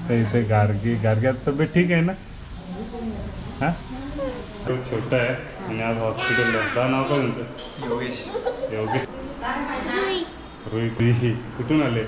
तर इथे गार्ग्यात तब्येत ठीक आहे ना? हां तो छोटा आहे आणि आज हॉस्पिटलला आहे. नाव काय तुमचं? योगेश. योगेश रुई. कुठून आले?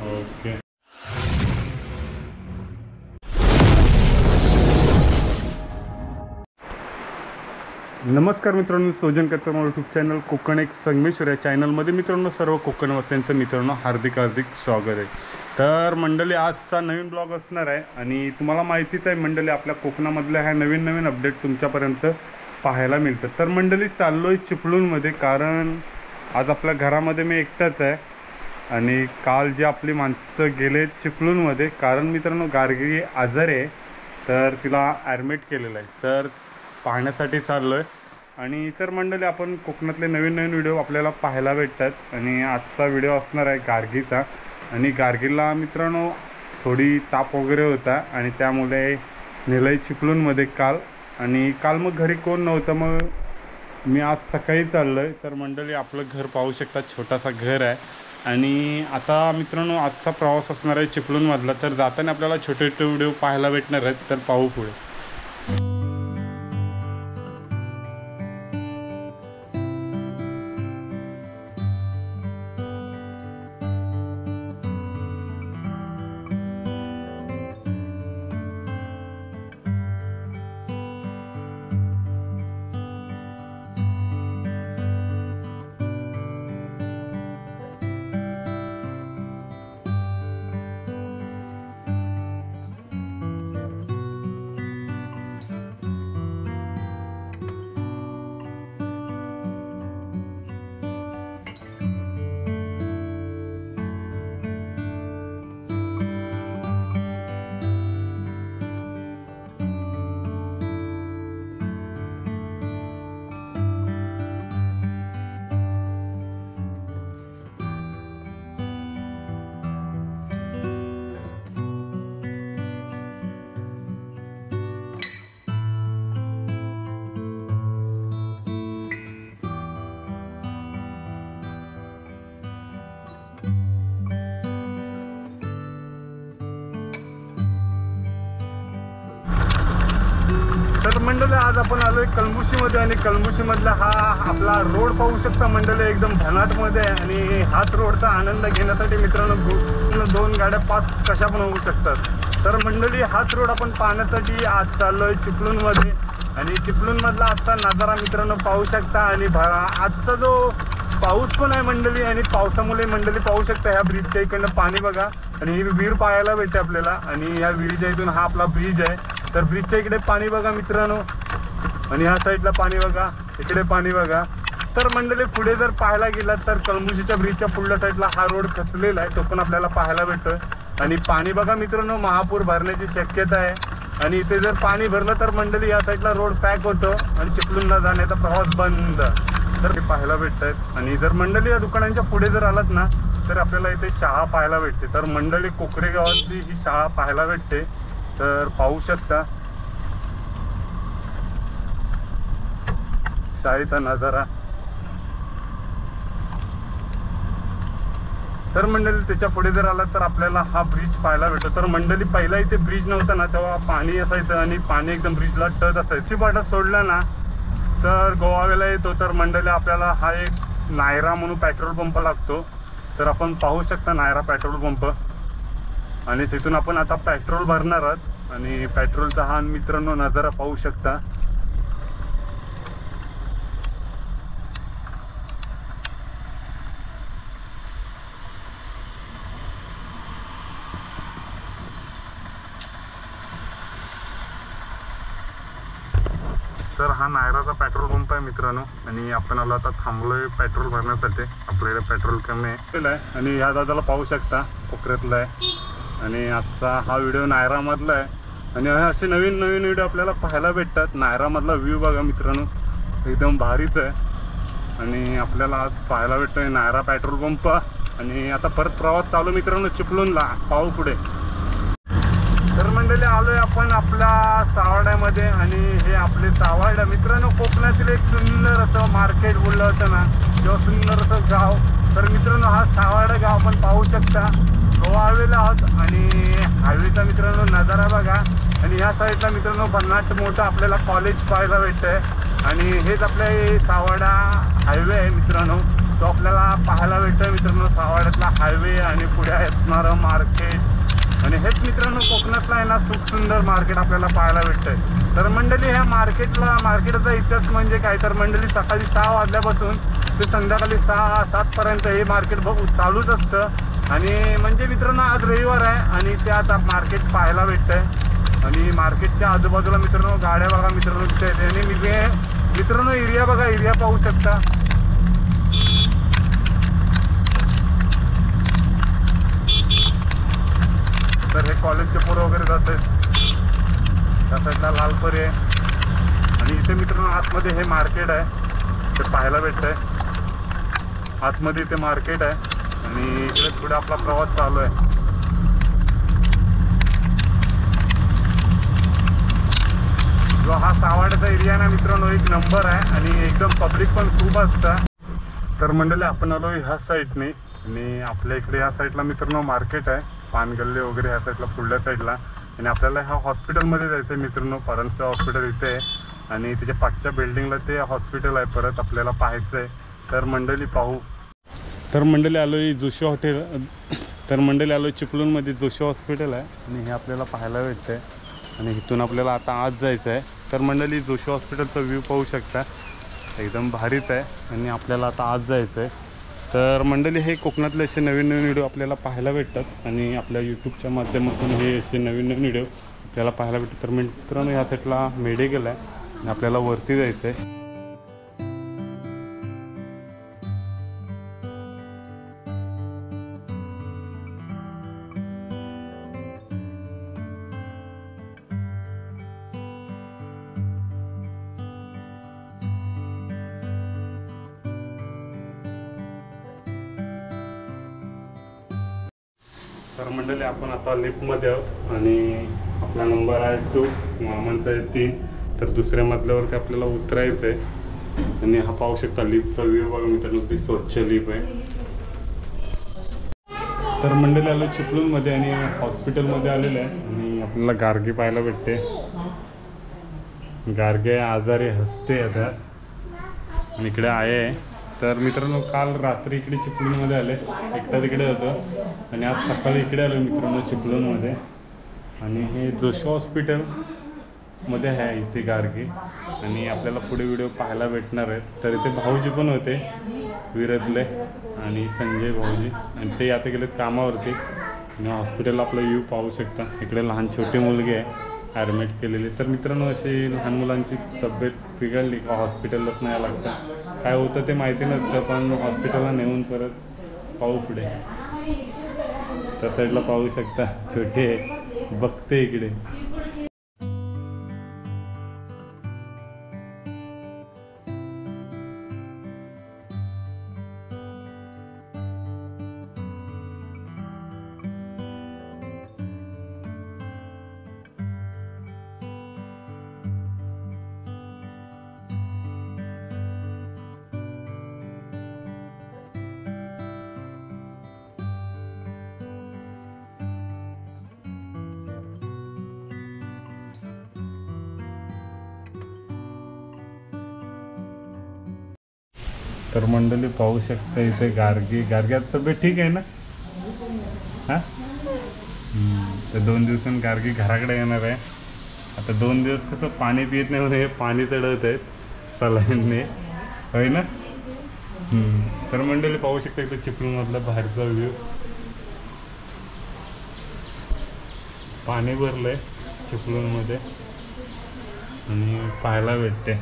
ओके. नमस्कार मित्रांनो, सोजन कत्तम यूट्यूब चॅनल कोकण एक संगमेश्वर या चॅनलमध्ये मित्रांनो सर्व कोकणवासियांचं मित्रांनो हार्दिक स्वागत आहे. तर मंडळी आजचा नवीन ब्लॉग असणार आहे आणि तुम्हाला माहितीच आहे मंडळी आपल्या कोकणामधल्या ह्या नवीन अपडेट तुमच्यापर्यंत पाहायला मिळतात. तर मंडळी चाललो आहे चिपळूणमध्ये, कारण आज आपल्या घरामध्ये मी एकटाच आहे आणि काल जे आपली माणसं गेले चिपळूणमध्ये, कारण मित्रांनो गार्गी आजारी आहे तर तिला ॲडमिट केलेलं आहे. तर पाहण्यासाठी चाललो आहे आणि इतर मंडळी आपण कोकणातले नवीन व्हिडिओ आपल्याला पाहायला भेटतात आणि आजचा व्हिडिओ असणार आहे गार्गीचा. आणि गार्गीला मित्रांनो थोडी ताप वगैरे होता आणि त्यामुळे नेलंय चिपळूणमध्ये काल. आणि काल मग घरी कोण नव्हतं, मग मी आज सकाळी चाललो आहे. तर मंडळी आपलं घर पाहू शकता, छोटासा घर आहे. आणि आता मित्रांनो आजचा प्रवास असणार आहे चिपळूणमधला, तर जाताना आपल्याला छोटे छोटे व्हिडिओ पाहायला भेटणार आहेत. तर पाहू पुढे. तर मंडळी आज आपण आलोय कलमुशीमध्ये आणि कलमुशीमधला हा आपला रोड पाहू शकता मंडळी, एकदम धनाटमध्ये आहे. आणि हाच रोडचा आनंद घेण्यासाठी मित्रांनो 2 गाड्या पास कशा पण होऊ शकतात. तर मंडळी हाच रोड आपण पाहण्यासाठी आज चाललोय चिपळूणमध्ये आणि चिपळूणमधला आजचा नजारा मित्रांनो पाहू शकता. आणि आजचा जो पाऊस पण आहे मंडळी आणि पावसामुळे मंडळी पाहू शकता ह्या ब्रिजच्या इकडनं पाणी बघा आणि ही विहीर पाहायला भेटते आपल्याला. आणि ह्या विहिरीच्या इथून हा आपला ब्रिज आहे. तर ब्रिजच्या इकडे पाणी बघा मित्रांनो आणि ह्या साईडला पाणी बघा, इकडे पाणी बघा. तर मंडळी पुढे जर पाहायला गेलात तर कलमुशीच्या ब्रिजच्या पुढल्या साईडला हा रोड खचलेला आहे, तो पण आपल्याला पाहायला भेटतोय. आणि पाणी बघा मित्रांनो, महापूर भरण्याची शक्यता आहे. आणि इथे जर पाणी भरलं तर मंडळी या साईडला रोड पॅक होतो आणि चिपळूणला जाण्याचा प्रवास बंद तर पाहायला भेटत आहेत. आणि जर मंडळी या दुकानांच्या पुढे जर आलात ना तर आपल्याला इथे शाळा पाहायला भेटते. तर मंडळी कोकरे गावातली ही शाळा पाहायला भेटते, तर पाहू शकता शाळेचा नजारा. तर मंडळी त्याच्या पुढे जर आला तर आपल्याला हा ब्रिज पाहायला भेटतो. तर मंडळी पहिला इथे ब्रिज नव्हता ना तेव्हा पाणी असायचं आणि पाणी एकदम ब्रिजला टच असायची. पाटा सोडला ना तर गोवावेला येतो. तर मंडळी आपल्याला हा एक नायरा म्हणून पेट्रोल पंप लागतो. तर आपण पाहू शकता नायरा पेट्रोल पंप आणि तिथून आपण आता पेट्रोल भरणार आहोत. आणि पेट्रोलचा हा मित्रांनो नजारा पाहू शकता. तर हा नायराचा पेट्रोल पंप आहे मित्रांनो आणि आपण आलो आता थांबलोय पेट्रोल भरण्यासाठी. आपल्याकडे पेट्रोल कमी आहे आणि ह्या दादाला पाहू शकता कोकऱ्यातला आहे. आणि आजचा हा व्हिडिओ नायरामधला आहे आणि असे नवीन व्हिडिओ आपल्याला पाहायला भेटतात. नायरामधला व्ह्यू बघा मित्रांनो, एकदम भारीच आहे. आणि आपल्याला आज पाहायला भेटतोय नायरा पेट्रोल पंप. आणि आता परत प्रवास चालू मित्रांनो चिपळूणला, पाहू पुढे. तर मंडळी आलोय आपण आपल्या सावर्ड्यामध्ये आणि हे आपले सावर्डा मित्रांनो कोकणातील एक सुंदर असं मार्केट बोललं होतं ना, किंवा सुंदर असं गाव. तर मित्रांनो हा सावर्डा गाव आपण पाहू शकता गोवा हायवेला आहोत आणि हायवेचा मित्रांनो नजारा बघा. आणि ह्या साईडला मित्रांनो भन्नाट मोठं आपल्याला कॉलेज पाहायला भेटतंय. आणि हेच आपले सावाडा हायवे आहे मित्रांनो, तो आपल्याला पाहायला भेटतोय मित्रांनो. सावाड्यातला हायवे आणि पुढे असणारं मार्केट आणि हेच मित्रांनो कोकणातला आहे ना खूप सुंदर मार्केट आपल्याला पाहायला भेटतंय. तर मंडळी ह्या मार्केटचा इतिहास म्हणजे काय तर मंडळी सकाळी 6 वाजल्यापासून ते संध्याकाळी 6-7 पर्यंत हे मार्केट चालूच असतं. आणि म्हणजे मित्रांनो आज रविवार आहे आणि ते आता मार्केट पाहायला भेटतंय. आणि मार्केटच्या आजूबाजूला मित्रांनो गाड्या बघा मित्रांनो तिथे येते. आणि मित्रांनो एरिया बघा, एरिया पाहू शकता. तर हे कॉलेजचे पोरं वगैरे जात आहेत. त्या साईडला लालपरी आहे आणि इथे मित्रांनो आतमध्ये हे मार्केट आहे ते पाहायला भेटतंय. आतमध्ये इथे मार्केट आहे आणि इकडे पुढे आपला प्रवास चालू आहे. जो हा सावाड्याचा एरिया ना मित्रांनो एक नंबर आहे आणि एकदम पब्लिक पण खूप असतं. तर मंडळी आपण आलो ह्या साईडने आणि आपल्या इकडे ह्या साईडला मित्रांनो मार्केट आहे, पानगल्ले वगैरे ह्या साईडला पुढल्या साईडला. आणि आपल्याला ह्या हॉस्पिटलमध्ये जायचं आहे मित्रांनो. परांजपे हॉस्पिटल इथे आहे आणि त्याच्या पाठच्या बिल्डिंगला ते हॉस्पिटल आहे. परत आपल्याला पाहायचं आहे. तर मंडळी पाहू. तर मंडळी आलो आहे जोशी हॉटेल. तर मंडळी आलो चिपळूणमध्ये जोशी हॉस्पिटल आहे आणि हे आपल्याला पाहायला भेटतं आहे. आणि इथून आपल्याला आता आज जायचं आहे. तर मंडळी जोशी हॉस्पिटलचा व्ह्यू पाहू शकता, एकदम भारीच आहे. आणि आपल्याला आता आज जायचं आहे. तर मंडळी हे कोकणातले असे नवीन नवीन व्हिडिओ आपल्याला पाहायला भेटतात आणि आपल्या यूट्यूबच्या माध्यमातून हे असे नवीन नवीन व्हिडिओ आपल्याला पाहायला भेटतात. तर मित्रांनो ह्या साईडला मेडिकल आहे आणि आपल्याला वरती जायचं आहे. तर मंडळी आपण आता लिफ्टमध्ये आहोत आणि आपला नंबर आहे 2, मामांचा आहे 3. तर दुसऱ्या मजल्यावरती आपल्याला उतरायचं आहे. आणि हा पाहू शकता लिफ्टचा व्ह्यू बघा मित्रांनो, ती स्वच्छ लिफ्ट आहे. तर मंडळी आलो चिपळूणमध्ये आणि हॉस्पिटलमध्ये आलेलं आहे आणि आपल्याला गार्गी पाहायला भेटते. गार्गे आजारी हसते आता आणि इकडे आहे. तर मित्रांनो काल रात्री इकडे चिपळूणमध्ये आले, एकटा तिकडे होतं आणि आज सकाळी इकडे आलो मित्रांनो चिपळूणमध्ये. आणि हे जोशी हॉस्पिटलमध्ये आहे इथे गार्गी आणि आपल्याला पुढे व्हिडिओ पाहायला भेटणार आहेत. तर इथे भाऊजी पण होते, विरदले आणि संजय भाऊजी, आणि ते आता गेलेत कामावरती. आणि हॉस्पिटलला आपला व्ह्यू पाहू शकता. इकडे लहान छोटी मुलगी आहे ॲडमिट केलेली. तर मित्रांनो अशी लहान मुलांची तब्येत बिघडली का हॉस्पिटललाच नाही लागतं. काय होतं ते माहिती नसतं, पण हॉस्पिटलला नेऊन परत पाहू पुढे. त्या साईडला पाहू शकता छोटे बघते इकडे. तर मंडळी पाहू शकता इथे गार्गी तब्येत ठीक आहे ना? हां, तर 2 दिवसांनी गार्गी घराकडे येणार आहे. आता 2 दिवस कसं पाणी पित नाही म्हणून हे पाणी चढवत आहेत सलाईनने, होय ना? तर मंडळी पाहू शकता इथं चिपळूणमधला बाहेरचा व्ह्यू. पाणी भरलंय चिपळूणमध्ये आणि पाहायला भेटते.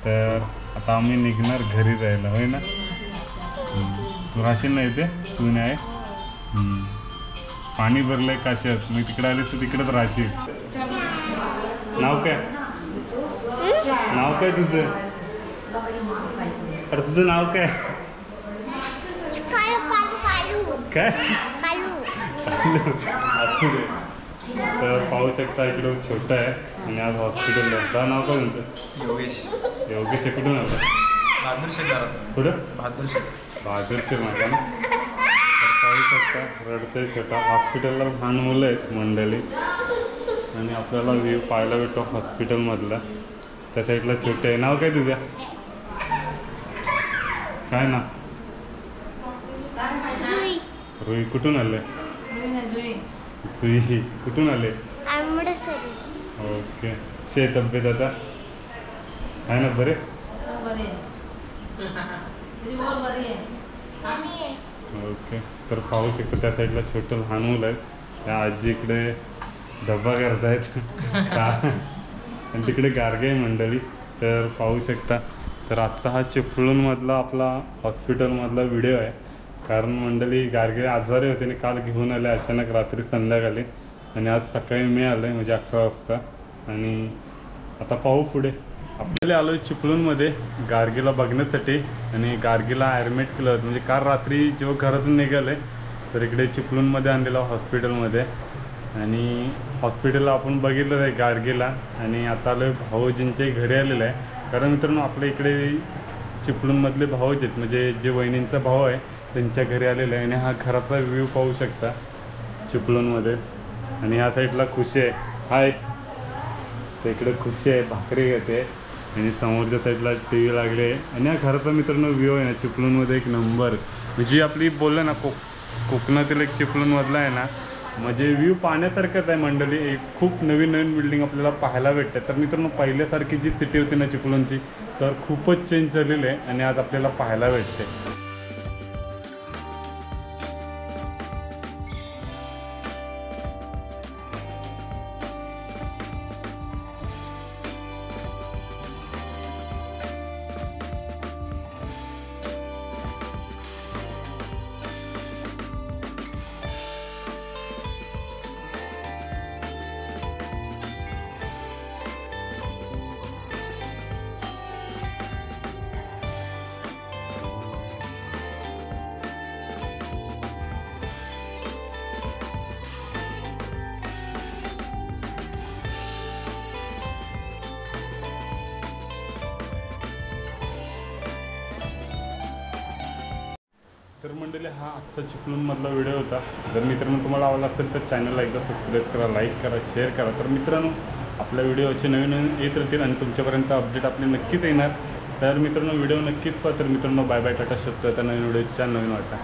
तर आता आम्ही निघणार घरी जायला, होय ना? तू राहशील ना इथे? तू नाही? पाणी भरलंय काशात, मी तिकडे आले तर तिकडेच राहशील. नाव काय? नाव काय तुझं? अरे तुझं नाव काय? काय? असू दे. तर पाहू शकता इकडं छोटं आहे आणि आज हॉस्पिटलला. तुझं नाव काय म्हणतं? योगेश. योगेश कुठून आलं? बहादूर शेख. कुठं? बहादूर शेख माझ्या ना. तर पाहू शकता रडतंय छोटा. हॉस्पिटलला लहान मुलं आहेत मंडळी आणि आपल्याला व्ह्यू पाहायला भेटतो हॉस्पिटलमधला. त्या साईडला छोटे आहे. नाव काय तुझ्या? काय ना? रुई. कुठून आले? जुई. कुठून आले? ओके. शे तब्येत आता आहे ना? बरे. ओके. तर पाहू शकतो त्या साईडला छोटं लहान मुलं आहेत. त्या आजी इकडे डब्बा करतायत आणि तिकडे गारगे मंडळी. तर पाहू शकता. तर आजचा हा चिपळूणमधला आपला हॉस्पिटलमधला व्हिडिओ आहे. कारण मंडळी गारगे आजारी होते आणि काल घेऊन आले अचानक रात्री संध्याकाळी आणि आज सकाळी मी आलो आहे म्हणजे 11 वाजता. आणि आता पाहू पुढे. आपल्याला आलो आहे चिपळूणमध्ये गार्गीला बघण्यासाठी आणि गार्गीला ॲडमिट केलं होतं. म्हणजे काल रात्री जेव्हा घरातून निघाले तर इकडे चिपळूणमध्ये आणलेलं हॉस्पिटलमध्ये आणि हॉस्पिटलला आपण बघितलं आहे गार्गीला. आणि आता आलो भाऊजींच्या घरी आलेलं आहे. कारण मित्रांनो आपल्या इकडे चिपळूणमधले भाऊच आहेत म्हणजे जे वहिनींचा भाऊ आहे त्यांच्या घरी आलेलं आहे. आणि हा घराचा व्ह्यू पाहू शकता चिपळूणमध्ये. आणि ह्या साईडला खुशी आहे. हाय. तर इकडे खुशी आहे भाकरी घेते आणि समोरच्या साईडला टी व्ही लागले आहे. आणि हा घराचा मित्रांनो व्ह्यू आहे ना चिपळूणमध्ये एक नंबर. म्हणजे आपली बोललं ना कोकणातील एक चिपळूणमधला आहे ना म्हणजे व्ह्यू पाहण्यासारखंच आहे मंडळी. एक खूप नवीन नवीन बिल्डिंग आपल्याला पाहायला भेटते. तर मित्रांनो पहिल्यासारखी जी सिटी होती ना चिपळूणची तर खूपच चेंज झालेली आहे आणि आज आपल्याला पाहायला भेटते. तर मंडळी हा आजचा चिपळूणमधला व्हिडिओ होता. जर मित्रांनो तुम्हाला आवडला असेल तर चॅनलला एकदा सबस्क्राईब करा, लाईक करा, शेअर करा. तर मित्रांनो आपल्या व्हिडिओ असे नवीन नवीन येत राहतील आणि तुमच्यापर्यंत अपडेट आपले नक्कीच येणार. तर मित्रांनो व्हिडिओ नक्कीच पहा. तर मित्रांनो बाय बाय. टाटा. शब्द आता नवीन व्हिडिओच्या नवीन वाटा.